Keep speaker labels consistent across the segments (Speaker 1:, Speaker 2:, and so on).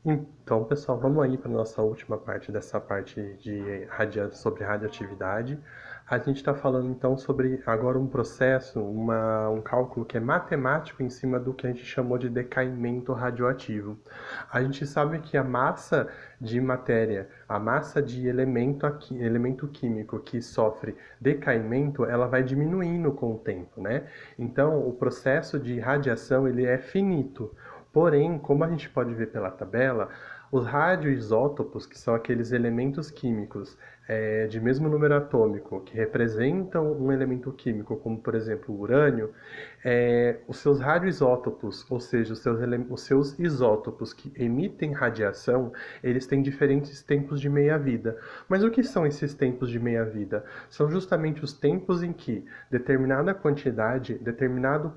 Speaker 1: Então, pessoal, vamos aí para a nossa última parte dessa parte sobre radioatividade. A gente está falando então sobre agora um processo, um cálculo que é matemático em cima do que a gente chamou de decaimento radioativo. A gente sabe que a massa de matéria, a massa de elemento químico que sofre decaimento, ela vai diminuindo com o tempo, né? Então, o processo de radiação ele é finito. Porém, como a gente pode ver pela tabela, os radioisótopos, que são aqueles elementos químicos de mesmo número atômico, que representam um elemento químico, como por exemplo o urânio, os seus radioisótopos, ou seja, os seus isótopos que emitem radiação, eles têm diferentes tempos de meia-vida. Mas o que são esses tempos de meia-vida? São justamente os tempos em que determinada quantidade, determinada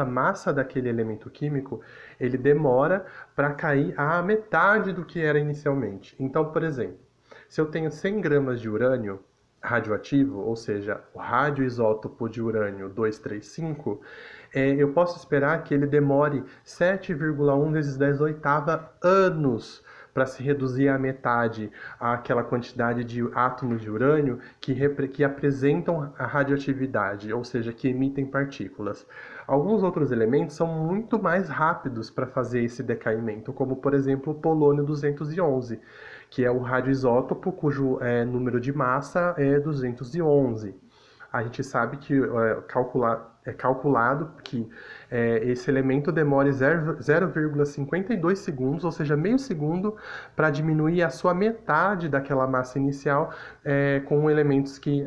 Speaker 1: massa daquele elemento químico, ele demora para cair à metade do que era inicialmente. Então, por exemplo, se eu tenho 100 gramas de urânio radioativo, ou seja, o radioisótopo de urânio 235, eu posso esperar que ele demore 7,1 vezes 10 oitava anos para se reduzir à metade aquela quantidade de átomos de urânio que apresentam a radioatividade, ou seja, que emitem partículas. Alguns outros elementos são muito mais rápidos para fazer esse decaimento, como por exemplo o polônio 211, que é o radioisótopo cujo número de massa é 211. A gente sabe que é calculado que esse elemento demore 0,52 segundos, ou seja, meio segundo, para diminuir a sua metade daquela massa inicial com elementos que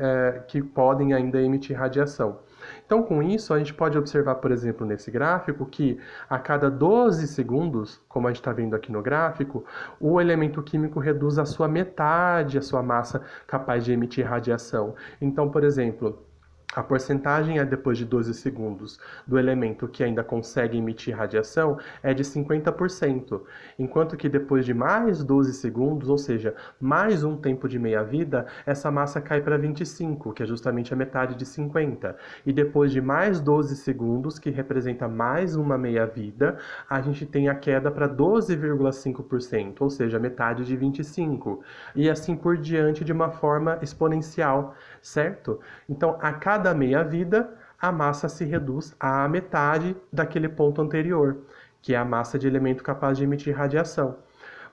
Speaker 1: podem ainda emitir radiação. Então, com isso, a gente pode observar, por exemplo, nesse gráfico, que a cada 12 segundos, como a gente está vendo aqui no gráfico, o elemento químico reduz a sua metade, a sua massa capaz de emitir radiação. Então, por exemplo, a porcentagem depois de 12 segundos do elemento que ainda consegue emitir radiação é de 50%, enquanto que depois de mais 12 segundos, ou seja, mais um tempo de meia-vida, essa massa cai para 25, que é justamente a metade de 50. E depois de mais 12 segundos, que representa mais uma meia-vida, a gente tem a queda para 12,5%, ou seja, metade de 25. E assim por diante de uma forma exponencial, certo? Então, a cada meia-vida, a massa se reduz à metade daquele ponto anterior, que é a massa de elemento capaz de emitir radiação.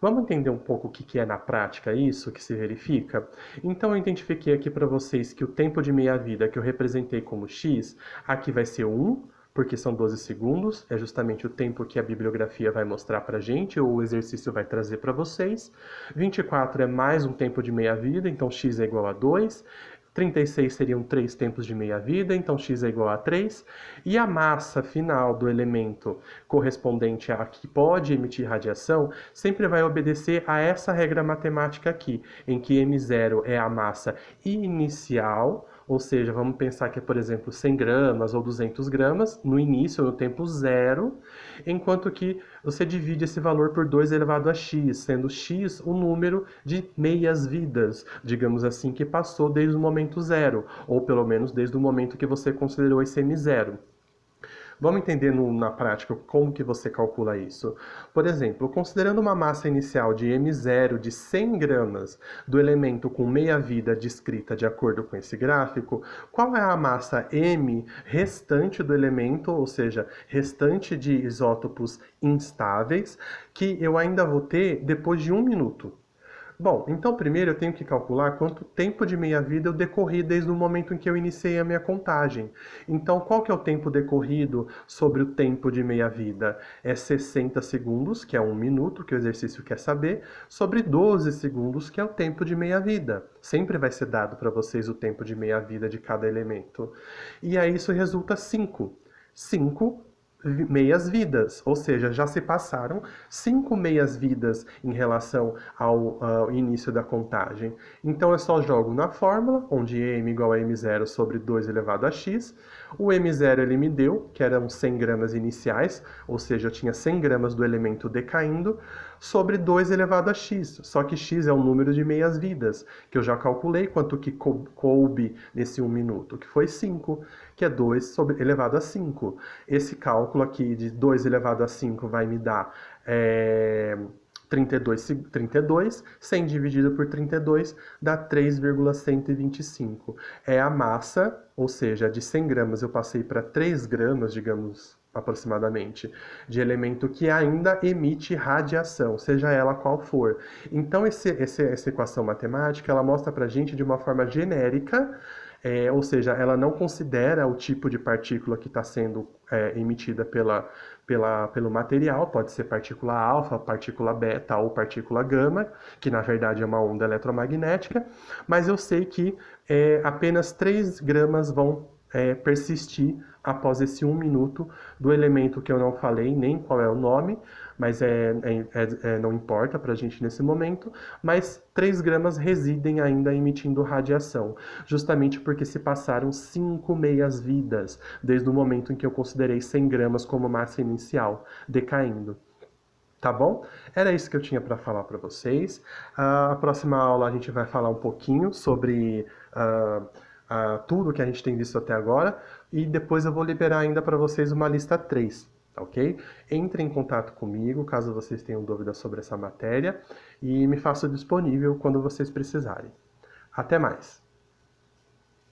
Speaker 1: Vamos entender um pouco o que é na prática isso que se verifica? Então eu identifiquei aqui para vocês que o tempo de meia-vida que eu representei como x, aqui vai ser 1, porque são 12 segundos, é justamente o tempo que a bibliografia vai mostrar para a gente, ou o exercício vai trazer para vocês. 24 é mais um tempo de meia-vida, então x é igual a 2. 36 seriam 3 tempos de meia-vida, então x é igual a 3. E a massa final do elemento correspondente a que pode emitir radiação sempre vai obedecer a essa regra matemática aqui, em que m0 é a massa inicial, ou seja, vamos pensar que é, por exemplo, 100 gramas ou 200 gramas, no início, no tempo zero, enquanto que você divide esse valor por 2 elevado a x, sendo x o número de meias-vidas, digamos assim, que passou desde o momento zero, ou pelo menos desde o momento que você considerou esse m0. Vamos entender na prática como que você calcula isso. Por exemplo, considerando uma massa inicial de m0 de 100 gramas do elemento com meia-vida descrita de acordo com esse gráfico, qual é a massa m restante do elemento, ou seja, restante de isótopos instáveis, que eu ainda vou ter depois de 1 minuto? Bom, então primeiro eu tenho que calcular quanto tempo de meia-vida eu decorri desde o momento em que eu iniciei a minha contagem. Então, qual que é o tempo decorrido sobre o tempo de meia-vida? É 60 segundos, que é 1 minuto, que o exercício quer saber, sobre 12 segundos, que é o tempo de meia-vida. Sempre vai ser dado para vocês o tempo de meia-vida de cada elemento. E aí isso resulta 5. 5 meias-vidas, ou seja, já se passaram 5 meias-vidas em relação ao início da contagem. Então eu só jogo na fórmula, onde m igual a m0 sobre 2 elevado a x, O M0 ele me deu, que eram 100 gramas iniciais, ou seja, eu tinha 100 gramas do elemento decaindo, sobre 2 elevado a x. Só que x é o número de meias-vidas, que eu já calculei quanto que coube nesse 1 minuto, que foi 5, que é 2 elevado a 5. Esse cálculo aqui de 2 elevado a 5 vai me dar 32, 100 dividido por 32 dá 3,125. É a massa, ou seja, de 100 gramas eu passei para 3 gramas, digamos, aproximadamente, de elemento que ainda emite radiação, seja ela qual for. Então, essa equação matemática, ela mostra para a gente de uma forma genérica, ou seja, ela não considera o tipo de partícula que está sendo emitida pelo material, pode ser partícula alfa, partícula beta ou partícula gama, que na verdade é uma onda eletromagnética, mas eu sei que apenas 3 gramas vão persistir após esse 1 minuto do elemento que eu não falei nem qual é o nome, mas não importa para a gente nesse momento, mas 3 gramas residem ainda emitindo radiação, justamente porque se passaram 5 meias-vidas desde o momento em que eu considerei 100 gramas como massa inicial, decaindo. Tá bom? Era isso que eu tinha para falar para vocês. A próxima aula a gente vai falar um pouquinho sobre tudo que a gente tem visto até agora e depois eu vou liberar ainda para vocês uma lista 3, tá ok? Entre em contato comigo caso vocês tenham dúvidas sobre essa matéria e me faça disponível quando vocês precisarem. Até mais!